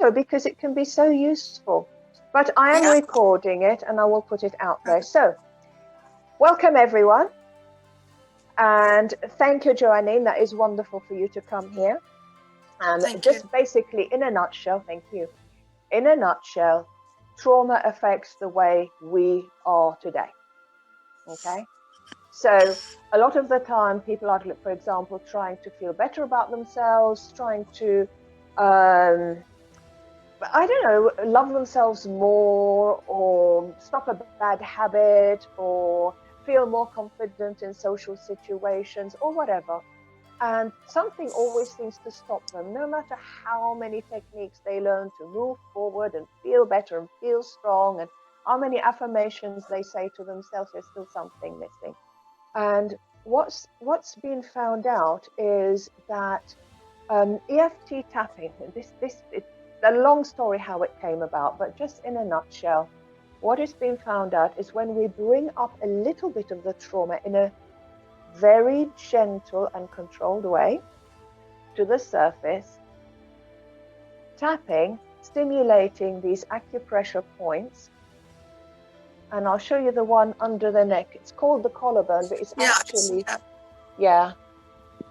know, because it can be so useful. But I am recording it and I will put it out there. So, welcome everyone. And thank you, Joanine. That is wonderful for you to come here. And just basically, in a nutshell, thank you. In a nutshell, trauma affects the way we are today. Okay? So a lot of the time people are, for example, trying to feel better about themselves, trying to, I don't know, love themselves more, or stop a bad habit, or feel more confident in social situations, or whatever. And something always seems to stop them, no matter how many techniques they learn to move forward and feel better and feel strong, and how many affirmations they say to themselves, there's still something missing. And what's been found out is that EFT tapping, it's a long story how it came about, but just in a nutshell, what has been found out is when we bring up a little bit of the trauma in a very gentle and controlled way to the surface, tapping, stimulating these acupressure points. And I'll show you the one under the neck. It's called the collarbone, but it's actually,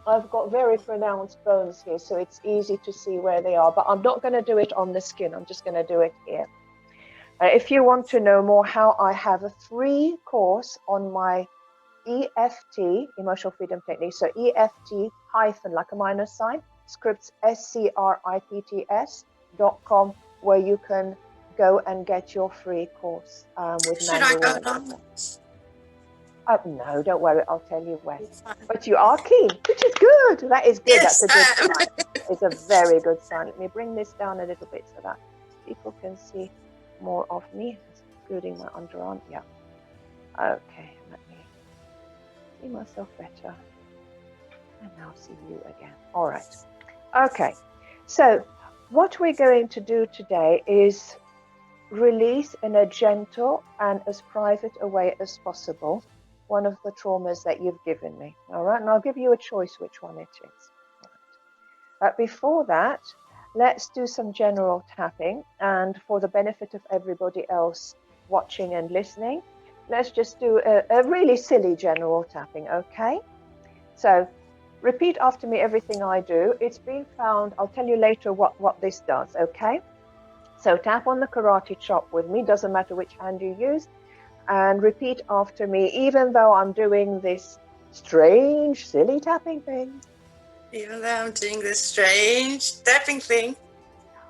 I've got very pronounced bones here, so it's easy to see where they are. But I'm not going to do it on the skin. I'm just going to do it here. If you want to know more how I have a free course on my EFT, Emotional Freedom Technique, so EFT hyphen, like a minus sign, scripts, scripts.com, where you can go and get your free course with Should I go down? No, don't worry, I'll tell you when. But you are keen, which is good. That is good. Yes, that's a good sign. It's a very good sign. Let me bring this down a little bit so that people can see more of me, including my underarm. Yeah. Okay, let me see myself better. And now see you again. All right. Okay, so what we're going to do today is release in a gentle and as private a way as possible one of the traumas that you've given me. All right, and I'll give you a choice which one it is. All right. But before that, let's do some general tapping, and for the benefit of everybody else watching and listening, let's just do a really silly general tapping, okay? So repeat after me everything I do. It's been found, I'll tell you later what this does, okay? So tap on the karate chop with me, doesn't matter which hand you use, and repeat after me, even though I'm doing this strange, silly tapping thing. Even though I'm doing this strange tapping thing.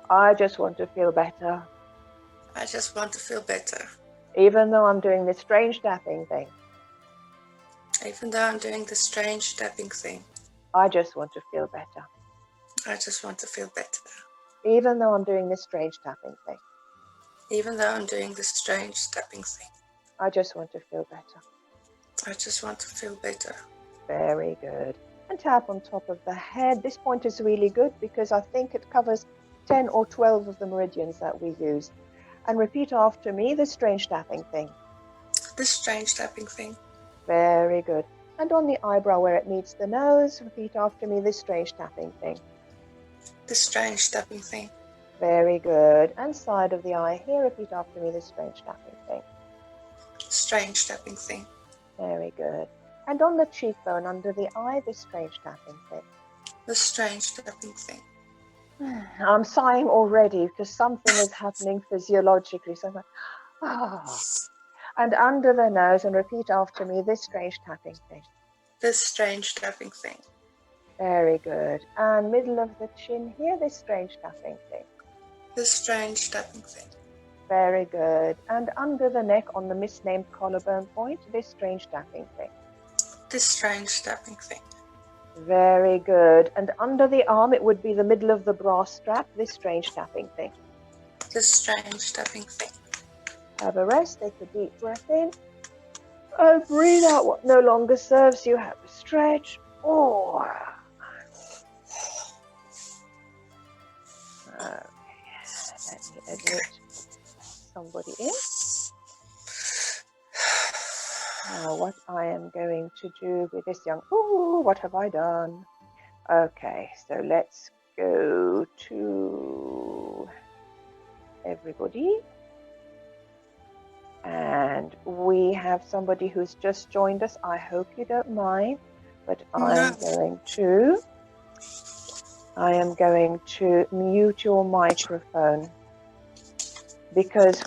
I just want to feel better. I just want to feel better. Even though I'm doing this strange tapping thing. Even though I'm doing this strange tapping thing. I just want to feel better. I just want to feel better. Even though I'm doing this strange tapping thing. Even though I'm doing this strange tapping thing. I just want to feel better. I just want to feel better. Very good. And tap on top of the head. This point is really good because I think it covers 10 or 12 of the meridians that we use. And repeat after me, the strange tapping thing. This strange tapping thing. Very good. And on the eyebrow where it meets the nose, repeat after me, this strange tapping thing. This strange tapping thing. Very good. And side of the eye here, repeat after me, this strange tapping thing. Strange tapping thing. Very good. And on the cheekbone under the eye, this strange tapping thing. This strange tapping thing. I'm sighing already because something is happening physiologically. So I'm like, ah. And under the nose, and repeat after me, this strange tapping thing. This strange tapping thing. Very good. And middle of the chin here, this strange tapping thing. This strange tapping thing. Very good. And under the neck on the misnamed collarbone point, this strange tapping thing. This strange tapping thing. Very good. And under the arm, it would be the middle of the bra strap, this strange tapping thing. This strange tapping thing. Have a rest, take a deep breath in. And breathe out what no longer serves you. Have a stretch. Oh. Okay. Let me admit somebody in. Now what I am going to do with this young... Oh, what have I done? Okay, so let's go to everybody. And we have somebody who's just joined us. I hope you don't mind, but I am going to mute your microphone because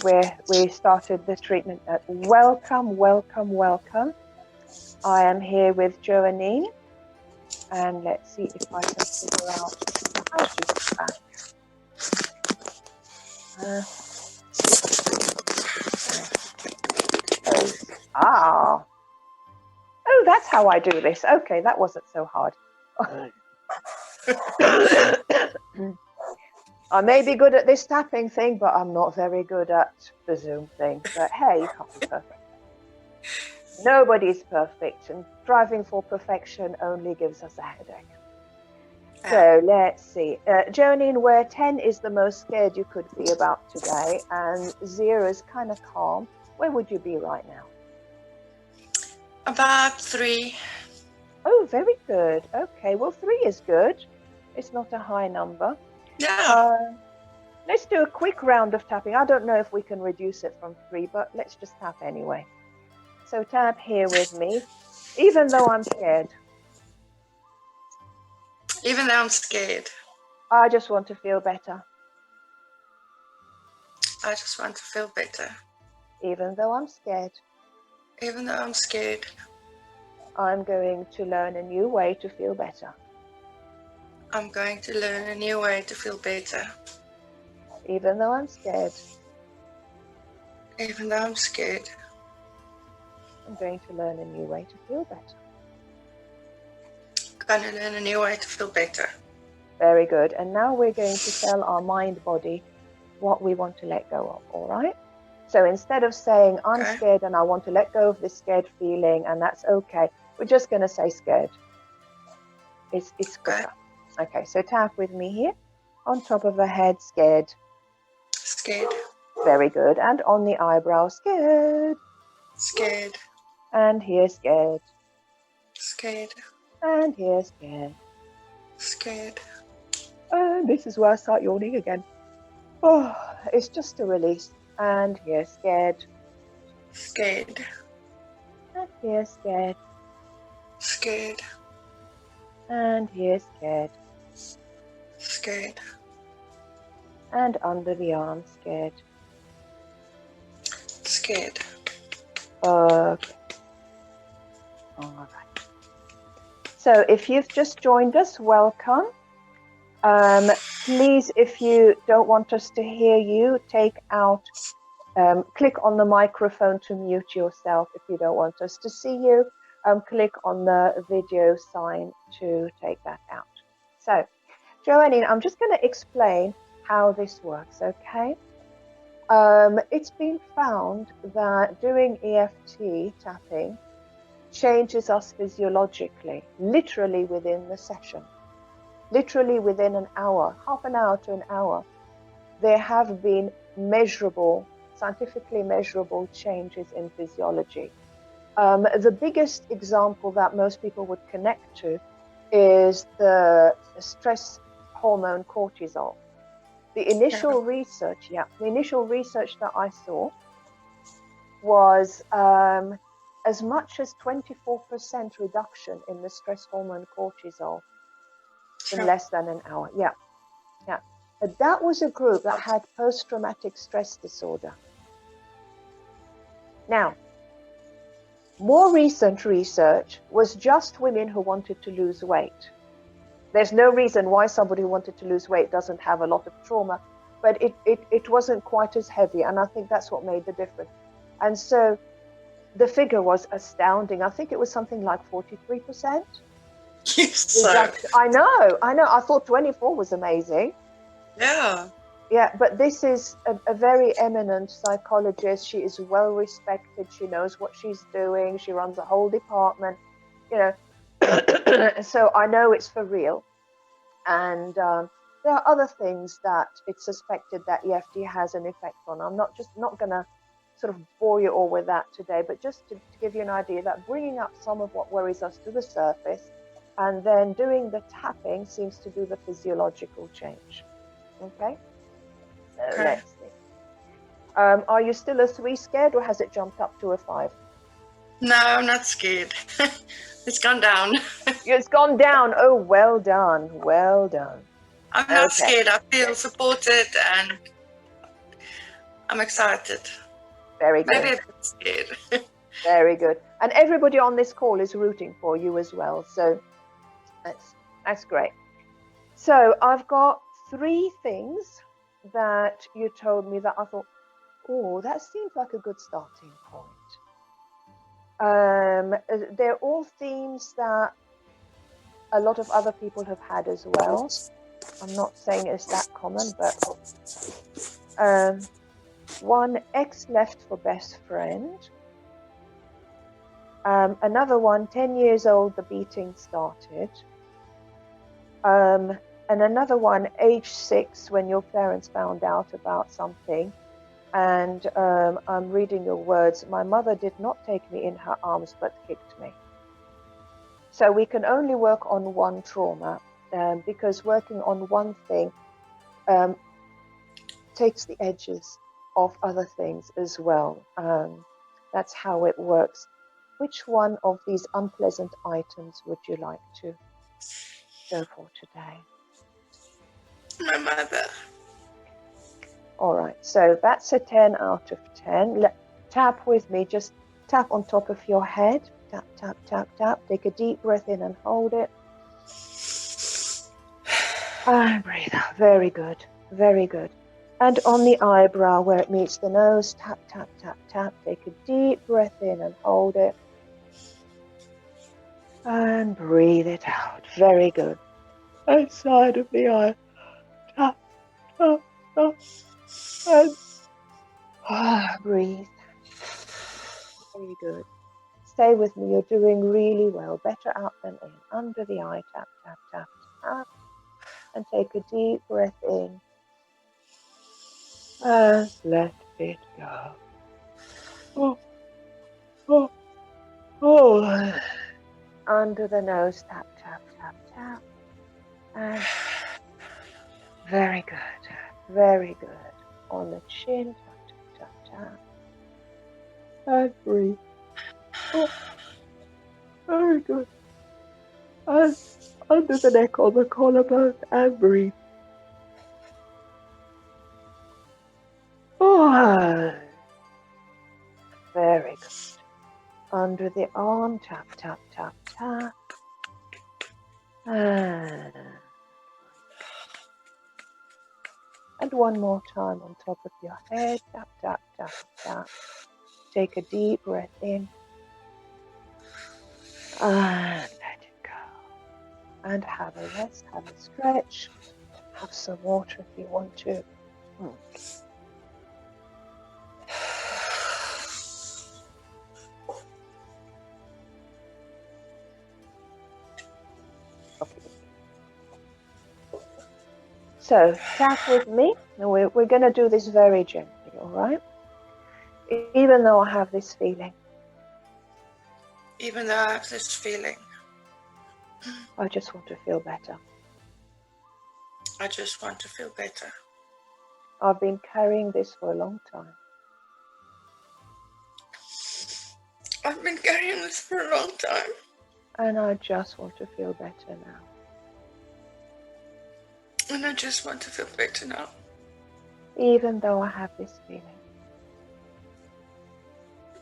we started the treatment. Welcome, welcome, welcome. I am here with Joanine, and let's see if I can figure out how to get back. Oh, that's how I do this. Okay, that wasn't so hard. I may be good at this tapping thing, but I'm not very good at the Zoom thing. But hey, you can't be perfect. Nobody's perfect, and striving for perfection only gives us a headache. So let's see. Joanine, where 10 is the most scared you could be about today, and 0 is kind of calm, where would you be right now? About 3. Oh, very good. Okay, well, 3 is good. It's not a high number. Yeah. Let's do a quick round of tapping. I don't know if we can reduce it from 3, but let's just tap anyway. So tap here with me, even though I'm scared. Even though I'm scared. I just want to feel better. I just want to feel better. Even though I'm scared. Even though I'm scared. I'm going to learn a new way to feel better. I'm going to learn a new way to feel better. Even though I'm scared. Even though I'm scared. I'm going to learn a new way to feel better. I'm going to learn a new way to feel better. Very good. And now we're going to tell our mind body what we want to let go of, all right? So instead of saying, I'm scared and I want to let go of this scared feeling and that's okay, we're just going to say scared. It's quicker. Okay, so tap with me here. On top of the head, scared. Scared. Very good. And on the eyebrow, scared. Scared. And here, scared. Scared. And here, scared. Scared. And this is where I start yawning again. Oh, it's just a release. And here, scared. Scared. And here, scared. Scared. And here, scared. Scared. And under the arm, scared. Scared. Okay. All right. So if you've just joined us, welcome. Please, if you don't want us to hear you, click on the microphone to mute yourself. If you don't want us to see you, click on the video sign to take that out. So, Joanine, I'm just going to explain how this works, okay? It's been found that doing EFT tapping changes us physiologically, literally within the session. Literally within an hour, half an hour to an hour, there have been scientifically measurable changes in physiology. The biggest example that most people would connect to is the stress hormone cortisol. The initial research that I saw was as much as 24% reduction in the stress hormone cortisol in less than an hour. Yeah. But that was a group that had post-traumatic stress disorder. Now, more recent research was just women who wanted to lose weight. There's no reason why somebody who wanted to lose weight doesn't have a lot of trauma, but it wasn't quite as heavy, and I think that's what made the difference. And so the figure was astounding. I think it was something like 43%. I know. I thought 24 was amazing. Yeah, but this is a very eminent psychologist. She is well respected. She knows what she's doing. She runs a whole department, so I know it's for real. And there are other things that it's suspected that EFT has an effect on. I'm not going to sort of bore you all with that today, but just to give you an idea that bringing up some of what worries us to the surface and then doing the tapping seems to do the physiological change. Okay? So let's see. Are you still a 3 scared, or has it jumped up to a 5? No, I'm not scared. It's gone down. It's gone down. Oh, well done. Well done. I'm not Okay. scared. I feel supported and I'm excited. Very good. Maybe a bit scared. Very good. And everybody on this call is rooting for you as well. So that's great. So I've got 3 things that you told me that I thought, oh, that seems like a good starting point. They're all themes that a lot of other people have had as well. I'm not saying it's that common, but 1, ex left for best friend. Another one, 10 years old, the beating started. And another one, age 6, when your parents found out about something. And I'm reading your words. My mother did not take me in her arms, but kicked me. So we can only work on one trauma, because working on one thing takes the edges off other things as well. That's how it works. Which one of these unpleasant items would you like to go for today? My mother. All right, so that's a 10 out of 10. Tap with me, just tap on top of your head. Tap, tap, tap, tap. Take a deep breath in and hold it. And breathe out. Very good, very good. And on the eyebrow where it meets the nose, tap, tap, tap, tap. Take a deep breath in and hold it. And breathe it out. Very good. Inside of the eye. Tap, tap, tap. And breathe. Very good. Stay with me. You're doing really well. Better out than in. Under the eye. Tap, tap, tap, tap. And take a deep breath in. And let it go. Oh, oh, oh. Under the nose. Tap, tap, tap, tap. And very good. Very good. On the chin. Tap, tap, tap, tap. And breathe. Oh, very good. And under the neck, on the collarbone, and breathe. Oh, very good. Under the arm, tap, tap, tap, tap. And one more time on top of your head, tap, tap, tap, tap. Take a deep breath in. And let it go. And have a rest, have a stretch. Have some water if you want to. Okay. So tap with me. We're going to do this very gently, all right? Even though I have this feeling. Even though I have this feeling. I just want to feel better. I just want to feel better. I've been carrying this for a long time. I've been carrying this for a long time. And I just want to feel better now. And I just want to feel better now. Even though I have this feeling.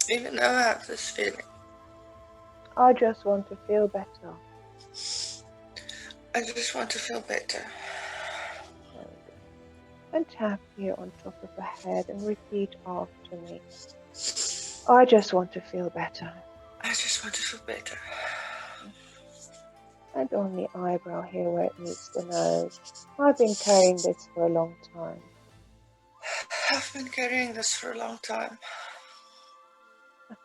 Even though I have this feeling. I just want to feel better. I just want to feel better. And tap here on top of the head and repeat after me. I just want to feel better. I just want to feel better. And on the eyebrow here where it meets the nose. I've been carrying this for a long time. I've been carrying this for a long time.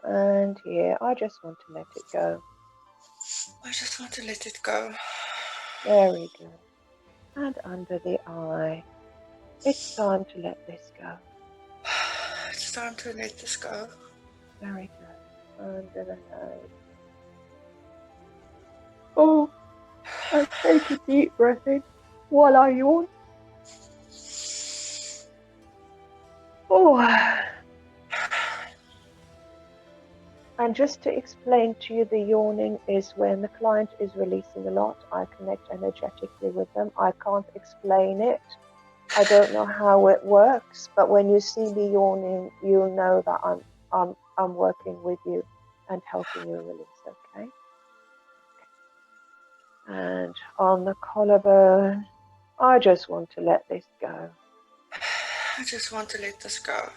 And here, I just want to let it go. I just want to let it go. Very good. And under the eye. It's time to let this go. It's time to let this go. Very good. Under the nose. Oh, and take a deep breath in while I yawn. Oh, and just to explain to you, the yawning is when the client is releasing a lot. I connect energetically with them. I can't explain it. I don't know how it works, but when you see me yawning, you'll know that I'm working with you and helping you release. Okay. And on the collarbone, I just want to let this go. I just want to let this go.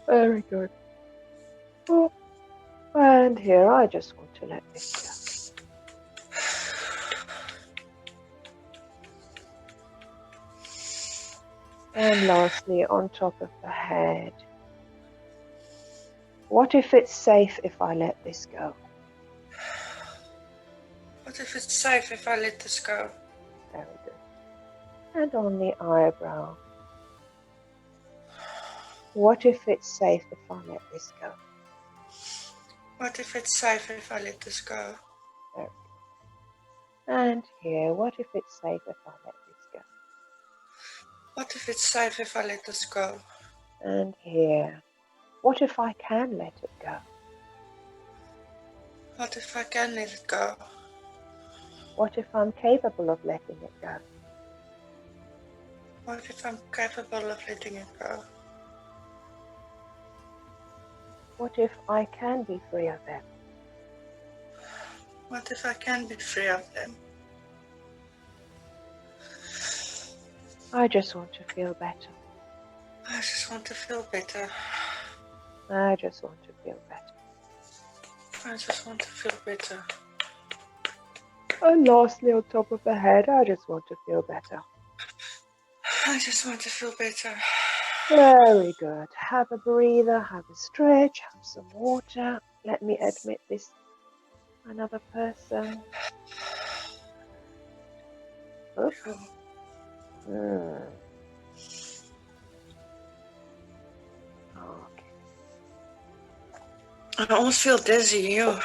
Very good. Oh, and here, I just want to let this go. And lastly, on top of the head, what if it's safe if I let this go? What if it's safe if I let this go? Very good. And on the eyebrow, what if it's safe if I let this go? What if it's safe if I let this go? Very good. And here, what if it's safe if I let this go? What if it's safe if I let this go? And here, what if I can let it go? What if I can let it go? What if I'm capable of letting it go? What if I'm capable of letting it go? What if I can be free of them? What if I can be free of them? I just want to feel better. I just want to feel better. I just want to feel better. I just want to feel better. And lastly, on top of the head, I just want to feel better. I just want to feel better. Very good. Have a breather, have a stretch, have some water. Let me admit this another person. Oops. Okay. I almost feel dizzy, you.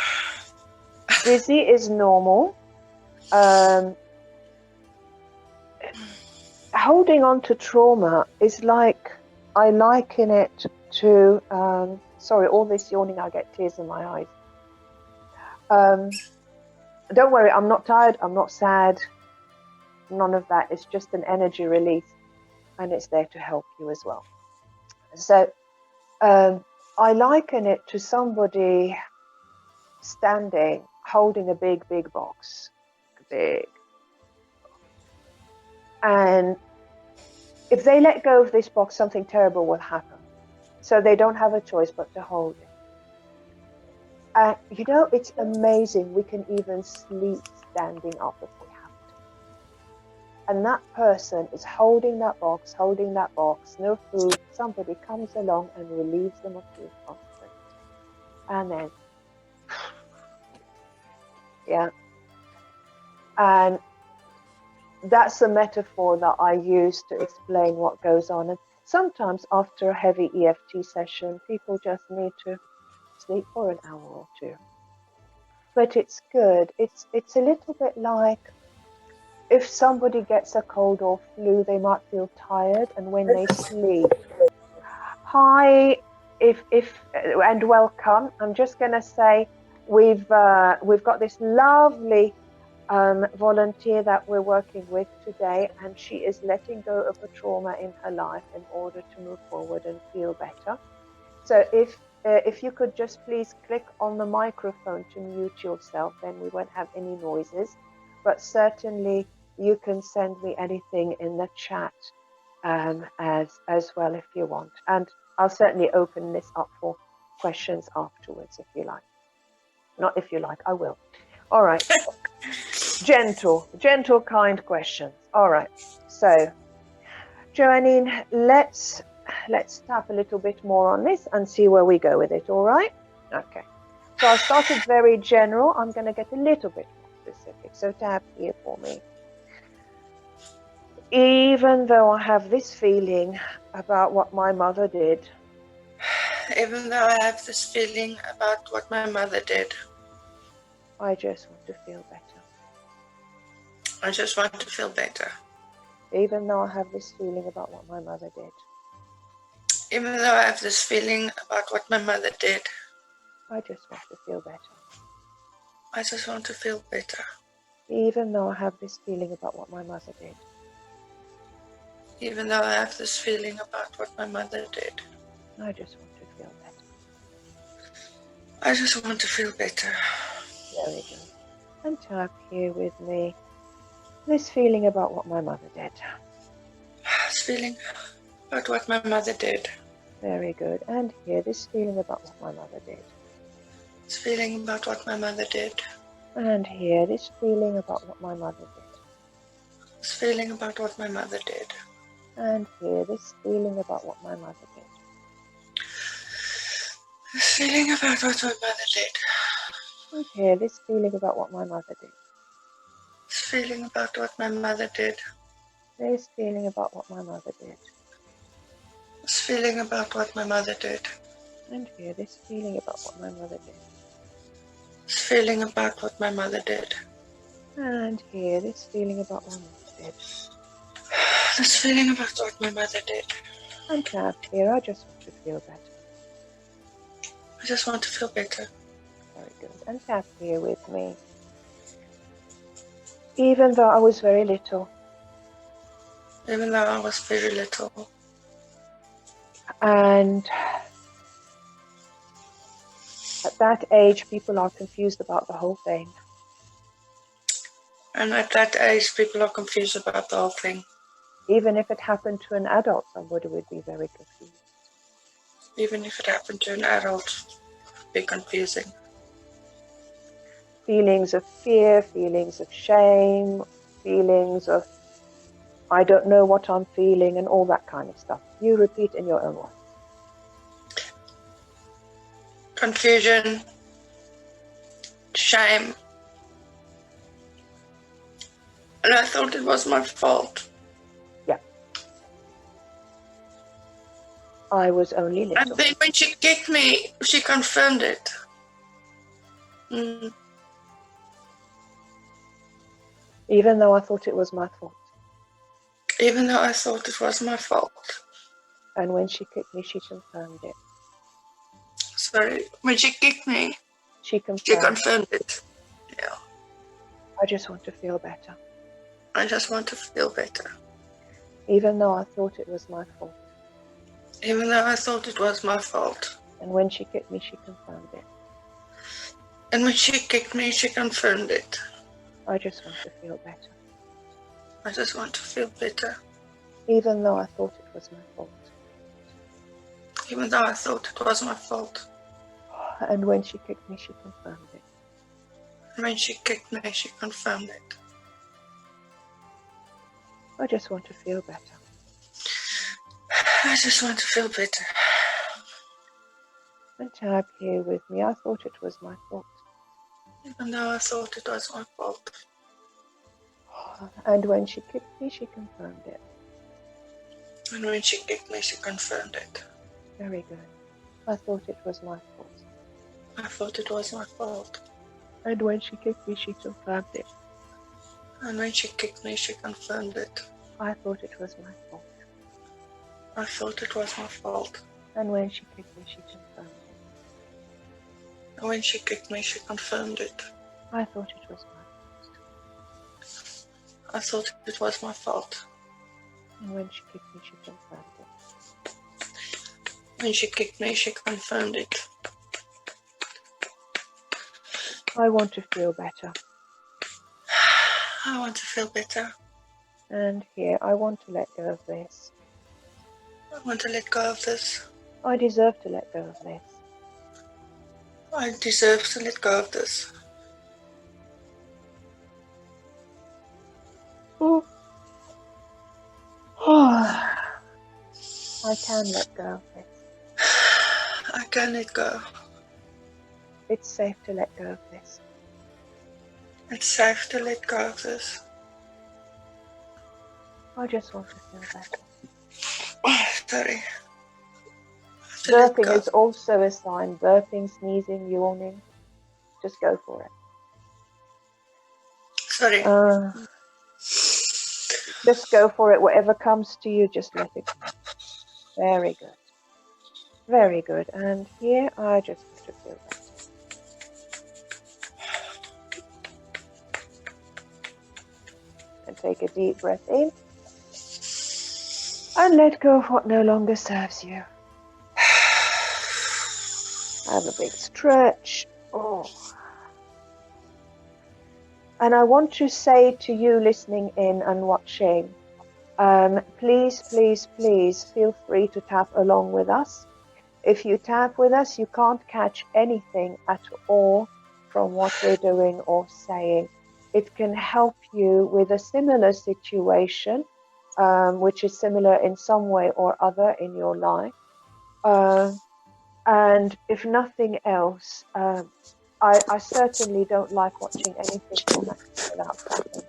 Dizzy is normal. Holding on to trauma is like, I liken it to, sorry, all this yawning, I get tears in my eyes. Don't worry, I'm not tired, I'm not sad, none of that. It's just an energy release, and it's there to help you as well. So I liken it to somebody standing, holding a big, big box, big. And if they let go of this box, something terrible will happen. So they don't have a choice but to hold it. You know, it's amazing. We can even sleep standing up if we have to. And that person is holding that box, no food. Somebody comes along and relieves them of the responsibility. And then, yeah. And that's a metaphor that I use to explain what goes on. And sometimes after a heavy EFT session, people just need to sleep for an hour or two. But it's good. It's a little bit like if somebody gets a cold or flu, they might feel tired, and when they sleep, hi, and welcome. I'm just going to say we've got this lovely volunteer that we're working with today, and she is letting go of a trauma in her life in order to move forward and feel better. So if you could just please click on the microphone to mute yourself, then we won't have any noises. But certainly you can send me anything in the chat as well if you want. And I'll certainly open this up for questions afterwards if you like. Not if you like, I will. All right. Gentle, kind questions. All right. So, Joannine, let's tap a little bit more on this and see where we go with it. All right. Okay. So I started very general. I'm going to get a little bit more specific. So tap here for me. Even though I have this feeling about what my mother did. Even though I have this feeling about what my mother did. I just want to feel better. I just want to feel better. Even though I have this feeling about what my mother did. Even though I have this feeling about what my mother did, I just want to feel better. I just want to feel better. Even though I have this feeling about what my mother did, Even though I have this feeling about what my mother did, I just want to feel better. I just want to feel better. Very good. And tap here with me this feeling about what my mother did. This feeling about what my mother did. Very good. And here, this feeling about what my mother did. This feeling about what my mother did. And here, this feeling about what my mother did. This feeling about what my mother did. And here, this feeling about what my mother did. This feeling about what my mother did. And here, this feeling about what my mother did. This feeling about what my mother did. This feeling about what my mother did. This feeling about what my mother did. And here, this feeling about what my mother did. This feeling about what my mother did. And here, this feeling about my mother did. This feeling about what my mother did. And tap here, I just want to feel better. I just want to feel better. Very good. And tap here with me. Even though I was very little, Even though I was very little. and at that age, people are confused about the whole thing. And at that age, people are confused about the whole thing. Even if it happened to an adult, somebody would be very confused. Even if it happened to an adult, it would be confusing. Feelings of fear, feelings of shame, feelings of I don't know what I'm feeling, and all that kind of stuff. You repeat in your own words. Confusion, shame. And I thought it was my fault. Yeah. I was only little. And then when she kicked me, she confirmed it. Even though I thought it was my fault. Even though I thought it was my fault. And when she kicked me, she confirmed it. Sorry, when she kicked me, She confirmed it. Yeah. I just want to feel better. I just want to feel better. Even though I thought it was my fault. Even though I thought it was my fault. And when she kicked me, she confirmed it. And when she kicked me, she confirmed it. I just want to feel better. I just want to feel better. Even though I thought it was my fault. Even though I thought it was my fault. And when she kicked me, she confirmed it. And when she kicked me, she confirmed it. I just want to feel better. I just want to feel better. And tap here with me. I thought it was my fault. Even though I thought it was my fault. And when she kicked me, she confirmed it. And when she kicked me, she confirmed it. Very good. I thought it was my fault. I thought it was my fault. And when she kicked me, she confirmed it. And when she kicked me, she confirmed it. I thought it was my fault. I thought it was my fault. And when she kicked me, she confirmed it. And when she kicked me, she confirmed it. I thought it was my fault. I thought it was my fault. And when she kicked me, she confirmed it. When she kicked me, she confirmed it. I want to feel better. I want to feel better. And here, I want to let go of this. I want to let go of this. I deserve to let go of this. I deserve to let go of this. Oh. I can let go of this. I can let go. It's safe to let go of this. It's safe to let go of this. I just want to feel better. Oh, sorry. Burping is also a sign. Burping, sneezing, yawning. Just go for it. Sorry. Just go for it. Whatever comes to you, just let it go. Very good. Very good. And here I just want to feel better. And take a deep breath in. And let go of what no longer serves you. Have a big stretch. Oh. And I want to say to you listening in and watching, please, please, please feel free to tap along with us. If you tap with us, you can't catch anything at all from what we're doing or saying. It can help you with a similar situation, which is similar in some way or other in your life. And if nothing else, I certainly don't like watching anything traumatic without tapping.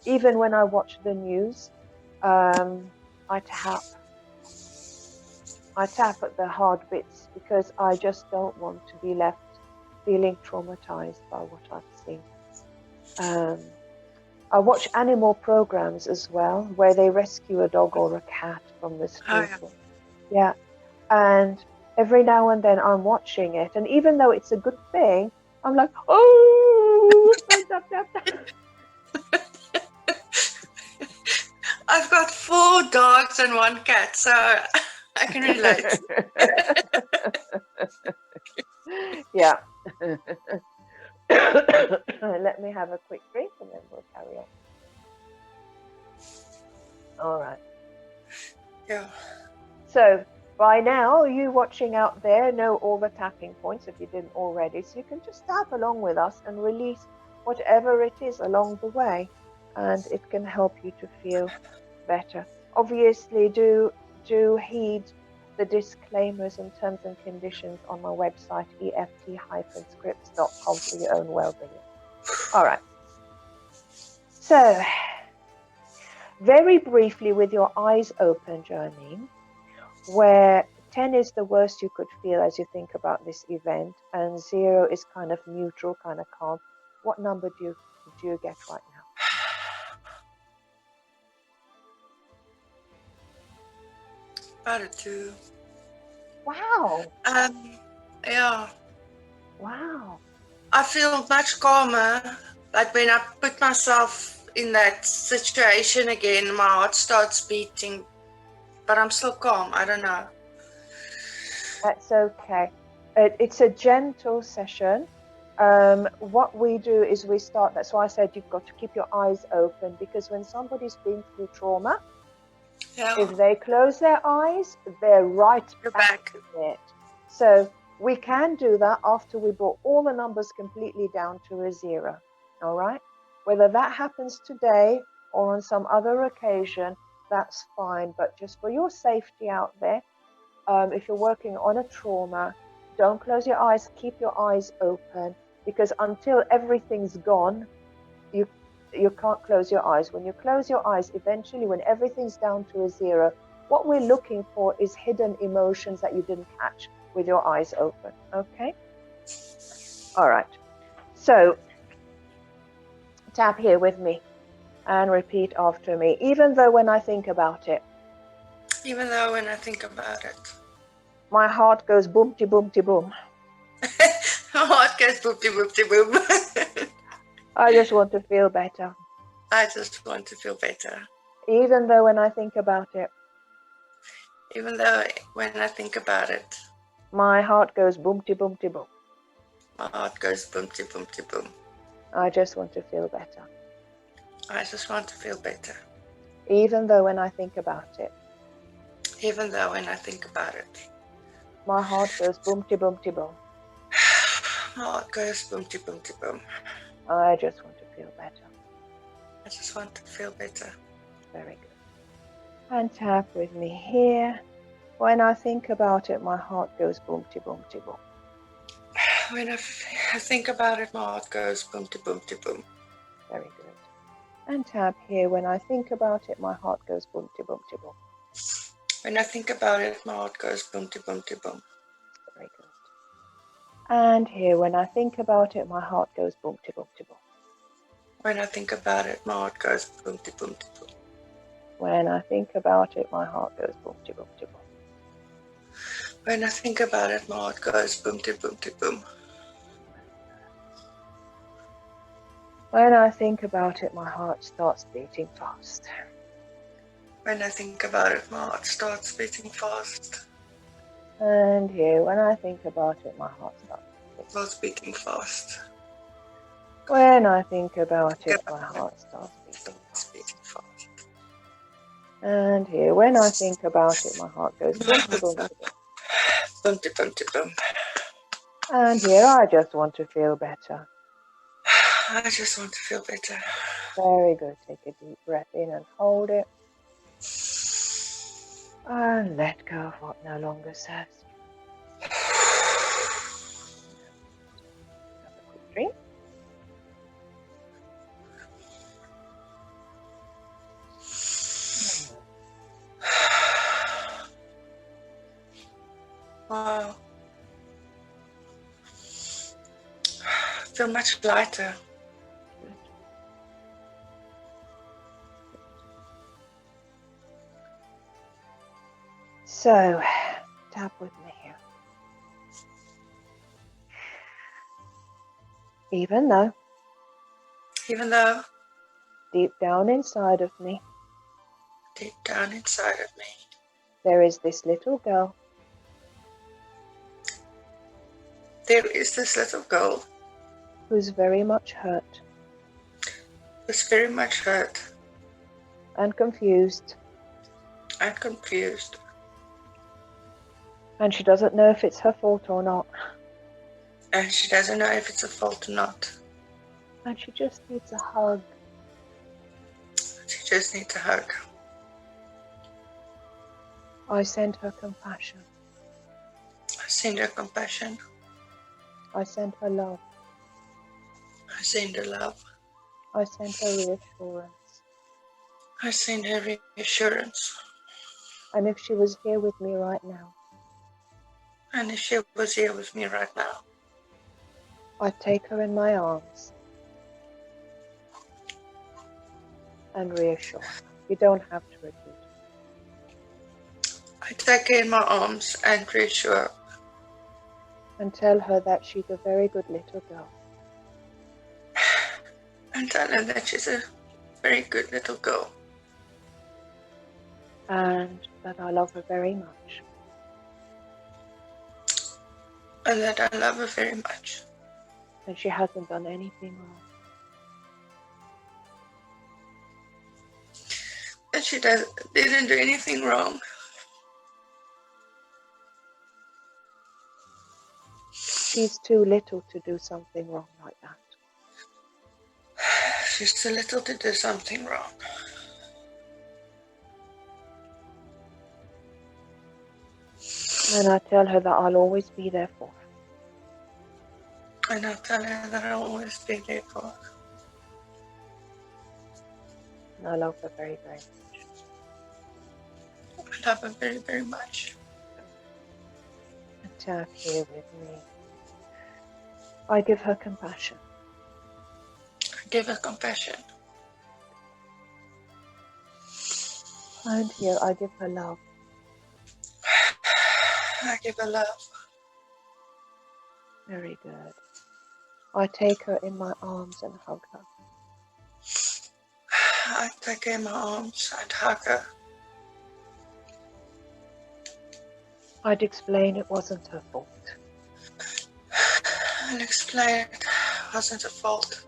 Even when I watch the news, I tap at the hard bits because I just don't want to be left feeling traumatized by what I've seen. I watch animal programs as well, where they rescue a dog or a cat from the street. Yeah. And every now and then I'm watching it, and even though it's a good thing, I'm like, oh, tap, tap, tap. I've got 4 dogs and 1 cat, so I can relate. Yeah. Let me have a quick drink and then we'll carry on. All right. Yeah. So by now, you watching out there know all the tapping points if you didn't already. So you can just tap along with us and release whatever it is along the way. And it can help you to feel better. Obviously, do heed the disclaimers and terms and conditions on my website, EFT-scripts.com, for your own well-being. All right. So, very briefly, with your eyes open, Janine, where 10 is the worst you could feel as you think about this event, and 0 is kind of neutral, kind of calm. What number do you get right now? About a 2. Wow. Yeah. Wow. I feel much calmer. Like when I put myself in that situation again, my heart starts beating, but I'm still calm. I don't know. That's okay. It's a gentle session. What we do is we start, that's why I said you've got to keep your eyes open, because when somebody's been through trauma, if they close their eyes, they're right back in it. So we can do that after we brought all the numbers completely down to a 0. All right? Whether that happens today or on some other occasion, that's fine. But just for your safety out there, if you're working on a trauma, don't close your eyes, keep your eyes open, because until everything's gone, you can't close your eyes. When you close your eyes, eventually when everything's down to a 0, what we're looking for is hidden emotions that you didn't catch with your eyes open. Okay? All right. So tap here with me and repeat after me. Even though when I think about it. Even though when I think about it. My heart goes boom-ty, boom-ty, boom. My heart goes boom-ty, boom-ty, boom. I just want to feel better. I just want to feel better. Even though when I think about it. Even though when I think about it. My heart goes boom-ty, boom-ty, boom. My heart goes boom-ty, boom-ty, boom. I just want to feel better. I just want to feel better. Even though when I think about it. Even though when I think about it. My heart goes boom-ty, boom-ty, boom. My heart goes boom-ty, boom-ty, boom. I just want to feel better. I just want to feel better. Very good. And tap with me here. When I think about it, my heart goes boom-ty, boom-ty, boom. When I think about it, my heart goes boom-ty, boom-ty, boom. Very good. And tap here. When I think about it, my heart goes boom-ty, boom-ty, boom. When I think about it, my heart goes boom-ty, boom-ty, boom. Very good. And here, when I think about it, my heart goes boom-ty, boom-ty, boom. When I think about it, my heart goes boom-ty, boom-ty, boom. When I think about it, my heart goes boom-ty, boom-ty, boom. When I think about it, my heart goes boom, to boom, to boom. When I think about it, my heart starts beating fast. When I think about it, my heart starts beating fast. And here, when I think about it, my heart starts Beating fast. When I think about it, my heart starts beating fast. And here, when I think about it, my heart goes boom, to boom, to boom. Boom, to boom, to boom. And here, I just want to feel better. I just want to feel better. Very good. Take a deep breath in and hold it. And let go of what no longer serves you. Have a quick drink. Wow. I feel much lighter. So, tap with me here. Even though deep down inside of me, there is this little girl. There is this little girl who's very much hurt. Who's very much hurt. And confused. And confused. And she doesn't know if it's her fault or not. And she doesn't know if it's a fault or not. And she just needs a hug. She just needs a hug. I send her compassion. I send her compassion. I send her love. I send her love. I send her reassurance. I send her reassurance. And if she was here with me right now. And if she was here with me right now. I'd take her in my arms. And reassure her. You don't have to repeat it. I take her in my arms and reassure her. And tell her that she's a very good little girl. And tell her that she's a very good little girl. And that I love her very much. And that I love her very much. And she hasn't done anything wrong. And she didn't do anything wrong. She's too little to do something wrong like that. She's too little to do something wrong. And I tell her that I'll always be there for her. And I tell her that I'll always be there for her. And I love her very, very much. I love her very, very much. And tap here with me. I give her compassion. I give her compassion. And here I give her love. I give her love. Very good. I take her in my arms and hug her. I take her in my arms and hug her. I'd explain it wasn't her fault. I'll explain it wasn't her fault.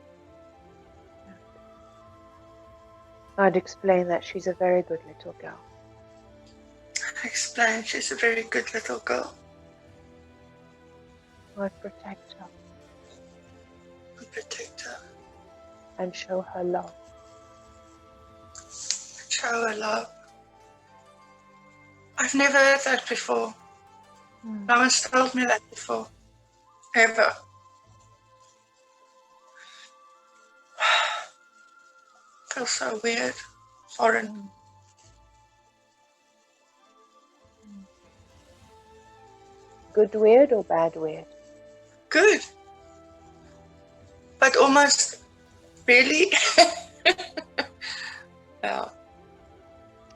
I'd explain that she's a very good little girl. I explain she's a very good little girl. I'd protect her. I protect her. And show her love. Show her love. I've never heard that before. No one's told me that before. Ever. Feels so weird. Foreign. Good weird or bad weird? Good. But almost really. Yeah.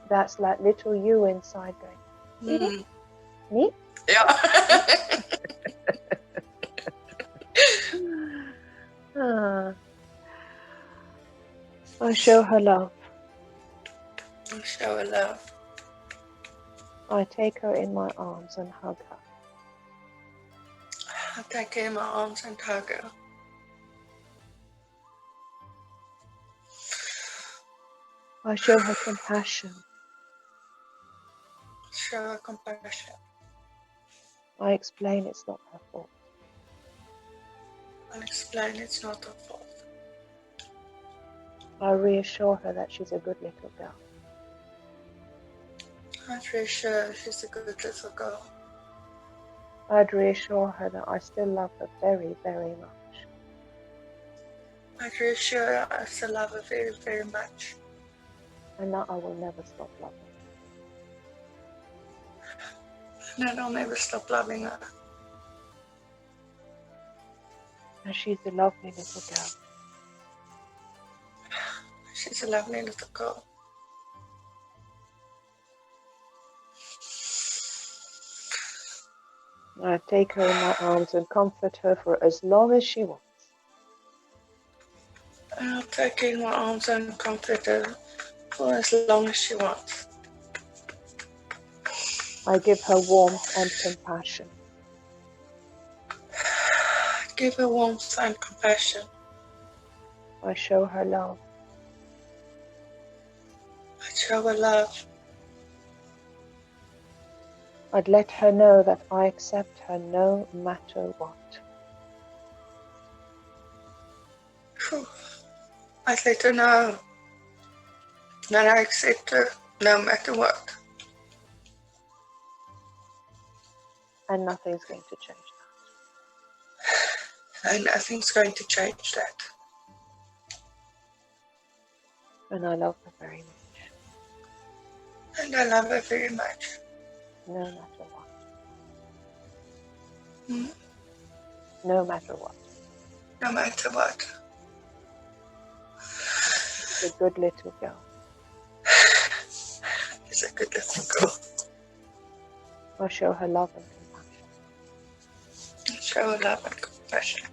That's like little you inside going. Me? Yeah. I show her love. Show her love. I take her in my arms and hug her. I take her in my arms and hug her. I show her compassion. Show her compassion. I explain it's not her fault. I explain it's not her fault. I reassure her that she's a good little girl. I'd reassure her she's a good little girl. I'd reassure her that I still love her very, very much. I'd reassure her I still love her very, very much. And that I will never stop loving her. And I'll never stop loving her. And she's a lovely little girl. She's a lovely little girl. I take her in my arms and comfort her for as long as she wants. And I'll take her in my arms and comfort her for as long as she wants. I give her warmth and compassion. Give her warmth and compassion. I show her love. I show her love. I'd let her know that I accept her no matter what. I'd let her know that I accept her no matter what. And nothing's going to change that. And nothing's going to change that. And I love her very much. And I love her very much. No matter what. Hmm? No matter what. No matter what. She's a good little girl. She's a good little girl. I show her love and compassion. Show her love and compassion.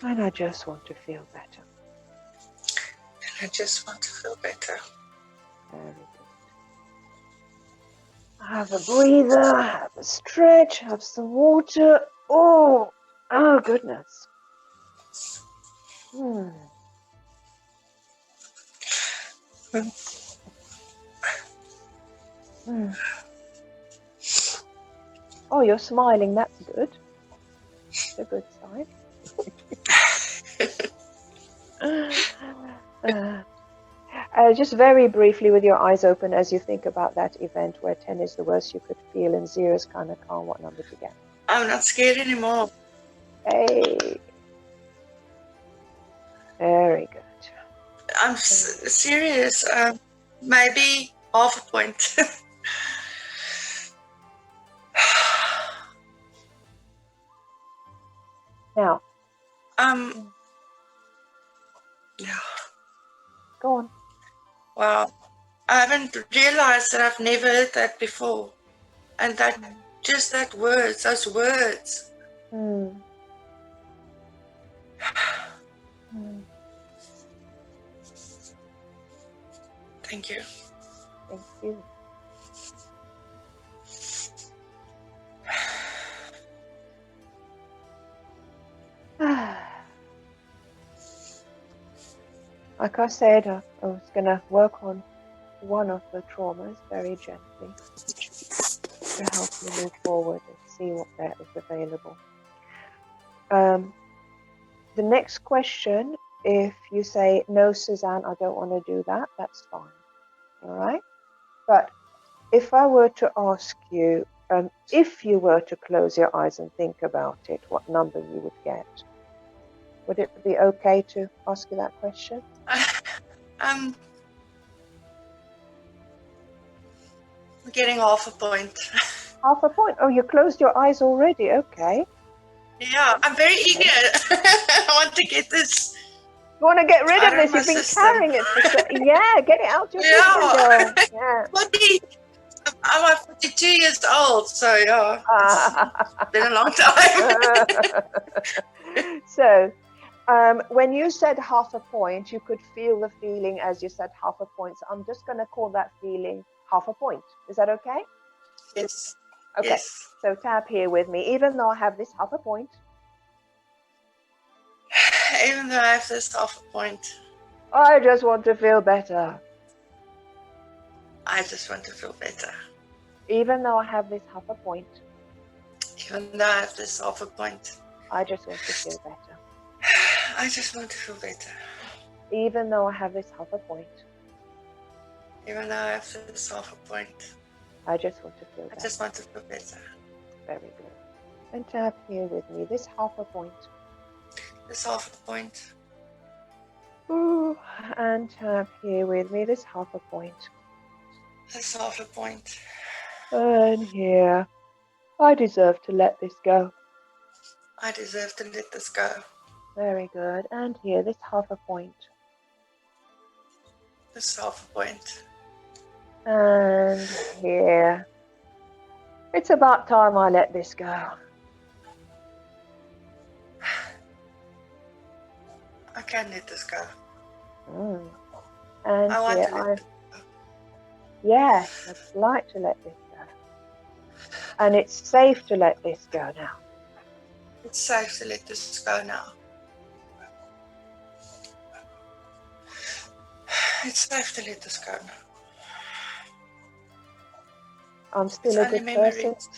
And I just want to feel better. And I just want to feel better. Very good. Have a breather, have a stretch, have some water. Oh goodness. Oh, you're smiling, that's good. It's a good sign. Just very briefly with your eyes open as you think about that event where 10 is the worst you could feel and 0 is kind of calm, what number did you get? I'm not scared anymore. Hey. Very good. I'm serious. Maybe half a point. Now. Yeah. Go on. Wow. I haven't realized that I've never heard that before. And that, just that words, those words. Thank you. Thank you. Like I said, I was going to work on one of the traumas very gently to help you move forward and see what there is available. The next question, if you say, no, Suzanne, I don't want to do that, that's fine. All right? But if I were to ask you, if you were to close your eyes and think about it, what number you would get, would it be okay to ask you that question? I'm getting half a point. Half a point? Oh, you closed your eyes already? Okay. Yeah, I'm very eager. I want to get this You want to get rid Out of of this. my You've been system. carrying it for yeah, get it out your system, Yeah. girl. Yeah. 40. I'm like 42 years old, so yeah, it's been a long time. So, when you said half a point, you could feel the feeling as you said half a point. So I'm just going to call that feeling half a point. Is that okay? Yes. Okay. Yes. So tap here with me. Even though I have this half a point, Even though I have this half a point, I just want to feel better. I just want to feel better. Even though I have this half a point, Even though I have this half a point, I just want to feel better. I just want to feel better. Even though I have this half a point, Even though I have this half a point, I just want to feel I better. just want to feel better. Very good. And tap here with me. This half a point. This half a point. Ooh, and tap here with me. This half a point. This half a point. And here. I deserve to let this go. I deserve to let this go. Very good. And here, this half a point. This half a point. And here. It's about time I let this go. I can let this go. And I want here, to let this go. yes, I'd like to let this go. And it's safe to let this go now. It's safe to let this go now. It's safe to let this go now. I'm still It's a only good memories. person.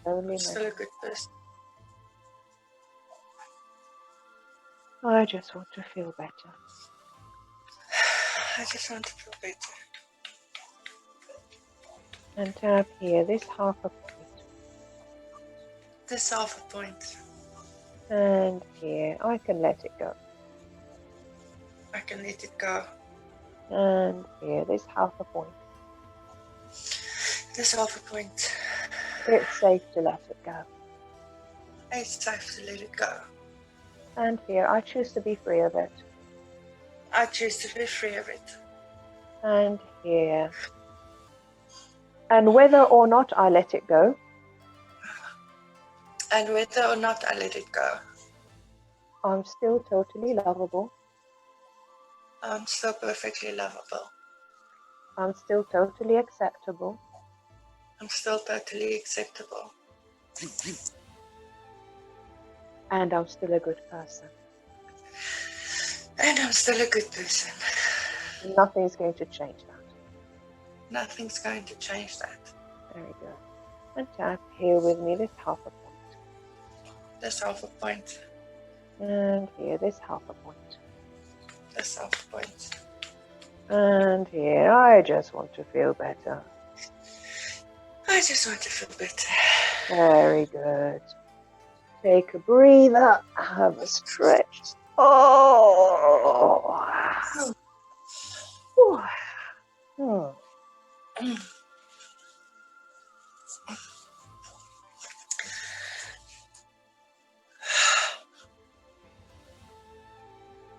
Only I'm still a good person. I just want to feel better. I just want to feel better. And tap here, this half a point. This half a point. And here, I can let it go. I can let it go. And here, this half a point. This half a point. It's safe to let it go. It's safe to let it go. And here, I choose to be free of it. I choose to be free of it. And here. And whether or not I let it go, And whether or not I let it go, I'm still totally lovable. I'm still perfectly lovable. I'm still totally acceptable. I'm still totally acceptable. And I'm still a good person. And I'm still a good person. Nothing's going to change that. Nothing's going to change that. Very good. And tap here with me, this half a point. This half a point. And here, this half a point. This half a point. And here, I just want to feel better. I just want to feel better. Very good. Take a breather, have a stretch. Oh.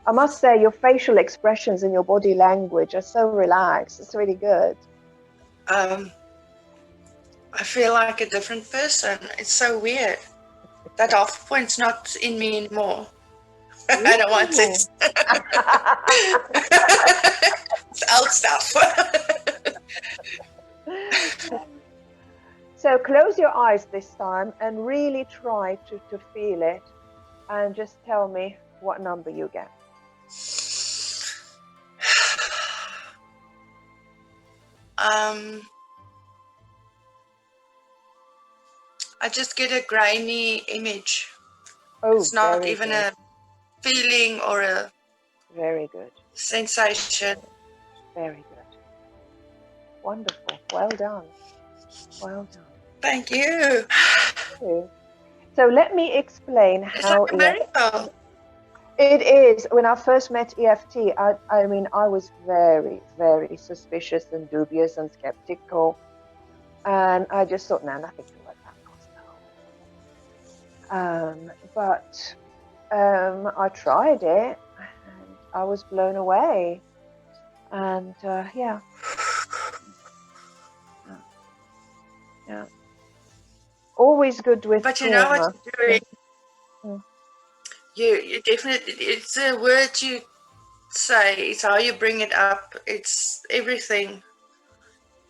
I must say, your facial expressions and your body language are so relaxed. It's really good. I feel like a different person. It's so weird. That half point's not in me anymore. I don't want it. It's old stuff. So close your eyes this time and really try to feel it, and just tell me what number you get. I just get a grainy image. Oh, it's not very even good. a feeling or a very good sensation. Very good. Wonderful. Well done. Well done. Thank you. So let me explain how it's like a miracle. It is. When I first met EFT, I mean, I was very, very suspicious and dubious and skeptical. And I just thought, no, nothing to work out. But I tried it, I was blown away. And yeah. Always good with But you know what trauma. you're doing? Mm. You definitely, it's a word you say, it's how you bring it up, it's everything.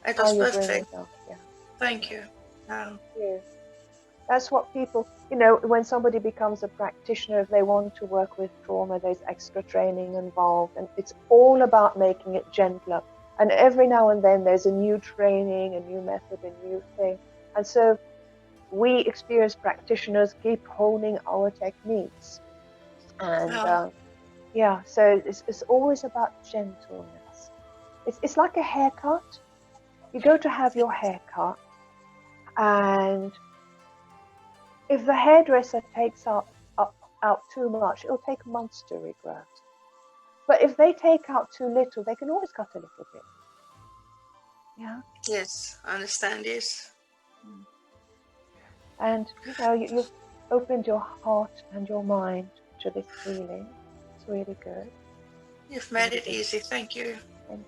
It How was you bring perfect. it up, yeah. Thank you. Thank you. That's what people, when somebody becomes a practitioner, if they want to work with trauma, there's extra training involved, and it's all about making it gentler. And every now and then there's a new training, a new method, a new thing. And so we experienced practitioners keep honing our techniques. And so it's always about gentleness. It's like a haircut. You go to have your hair cut, and if the hairdresser takes out too much, it'll take months to regrow. But if they take out too little, they can always cut a little bit. Yeah. Yes, I understand, yes. And you've opened your heart and your mind to this healing. It's really good. You've made it easy. Thank you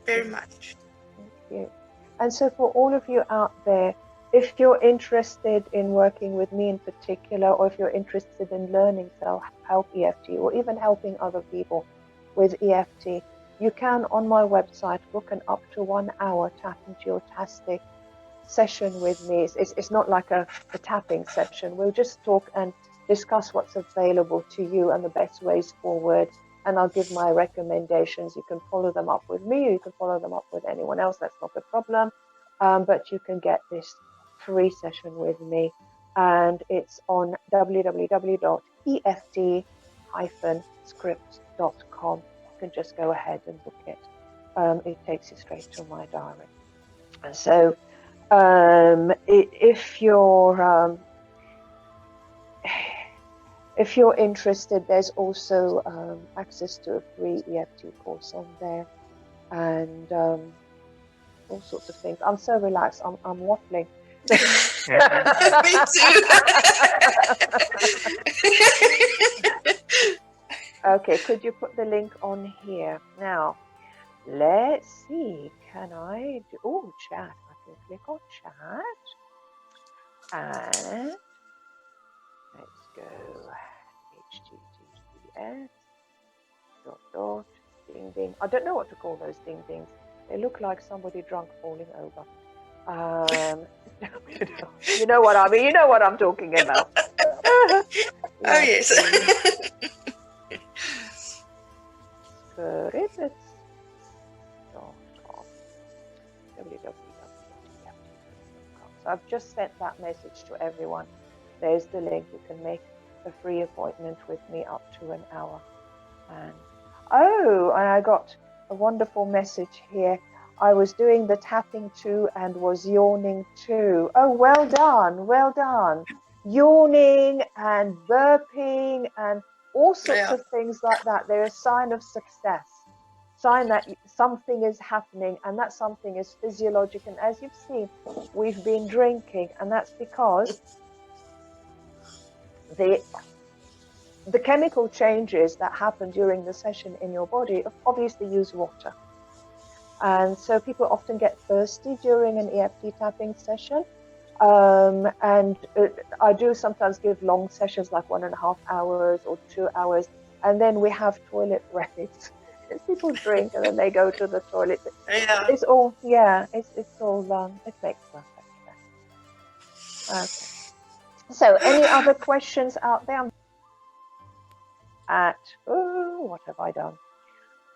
very much. Thank you. And so for all of you out there, if you're interested in working with me in particular, or if you're interested in learning self-help EFT, or even helping other people with EFT, you can, on my website, book an up to 1 hour tap into your tastic session with me. It's not like a tapping session. We'll just talk and discuss what's available to you and the best ways forward. And I'll give my recommendations. You can follow them up with me, or you can follow them up with anyone else. That's not a problem. But you can get this free session with me. And it's on www.eft-script.com. You can just go ahead and book it. It takes you straight to my diary. And so if you're interested, there's also access to a free EFT course on there, and all sorts of things. I'm so relaxed. I'm waffling. Me too. Okay, could you put the link on here now? Let's see. Can I do chat? I can click on chat, and let's go. HTTPS ... ding ding. I don't know what to call those ding dings. They look like somebody drunk falling over. You know what I mean. You know what I'm talking about. Oh yes. Scripts.com. www.eft.com. So I've just sent that message to everyone. There's the link. You can make a free appointment with me up to an hour. And I got a wonderful message here. I was doing the tapping too and was yawning too. Oh, well done, well done. Yawning and burping and all sorts of things like that. They're a sign of success, sign that something is happening, and that something is physiologic. And as you've seen, we've been drinking, and that's because the chemical changes that happen during the session in your body obviously use water. And so people often get thirsty during an EFT tapping session. And I do sometimes give long sessions, like 1.5 hours or 2 hours. And then we have toilet breaks. People drink and then they go to the toilet. It's all, it's all, it makes perfect sense. Okay. So any other questions out there? What have I done?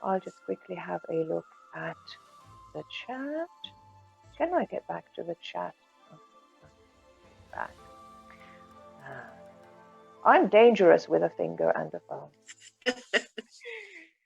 I'll just quickly have a look at the chat. Can I get back to the chat? Back. I'm dangerous with a finger and a phone.